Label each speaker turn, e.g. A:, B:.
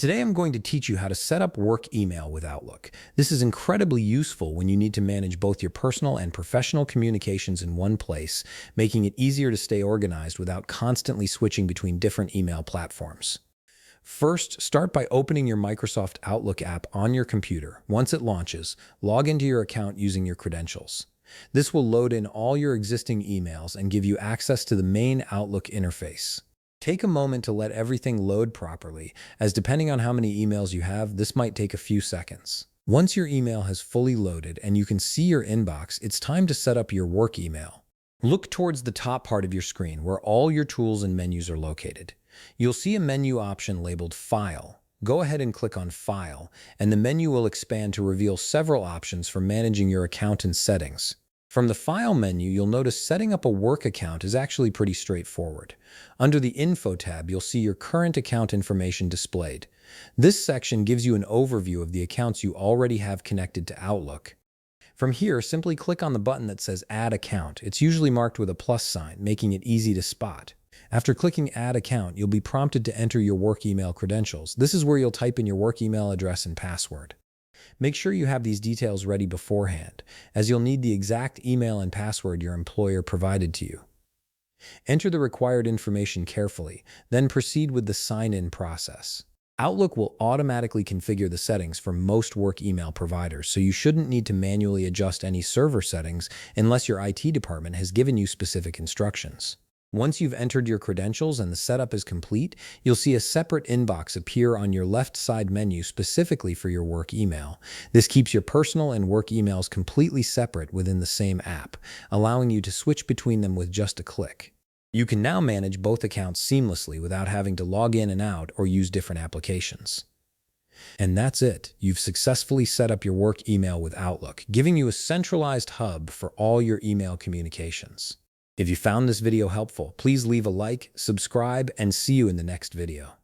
A: Today I'm going to teach you how to set up work email with Outlook. This is incredibly useful when you need to manage both your personal and professional communications in one place, making it easier to stay organized without constantly switching between different email platforms. First, start by opening your Microsoft Outlook app on your computer. Once it launches, log into your account using your credentials. This will load in all your existing emails and give you access to the main Outlook interface. Take a moment to let everything load properly, as depending on how many emails you have, this might take a few seconds. Once your email has fully loaded and you can see your inbox, it's time to set up your work email. Look towards the top part of your screen where all your tools and menus are located. You'll see a menu option labeled File. Go ahead and click on File, and the menu will expand to reveal several options for managing your account and settings. From the File menu, you'll notice setting up a work account is actually pretty straightforward. Under the Info tab, you'll see your current account information displayed. This section gives you an overview of the accounts you already have connected to Outlook. From here, simply click on the button that says Add Account. It's usually marked with a plus sign, making it easy to spot. After clicking Add Account, you'll be prompted to enter your work email credentials. This is where you'll type in your work email address and password. Make sure you have these details ready beforehand, as you'll need the exact email and password your employer provided to you. Enter the required information carefully, then proceed with the sign-in process. Outlook will automatically configure the settings for most work email providers, so you shouldn't need to manually adjust any server settings unless your IT department has given you specific instructions. Once you've entered your credentials and the setup is complete, you'll see a separate inbox appear on your left side menu specifically for your work email. This keeps your personal and work emails completely separate within the same app, allowing you to switch between them with just a click. You can now manage both accounts seamlessly without having to log in and out or use different applications. And that's it. You've successfully set up your work email with Outlook, giving you a centralized hub for all your email communications. If you found this video helpful, please leave a like, subscribe, and see you in the next video.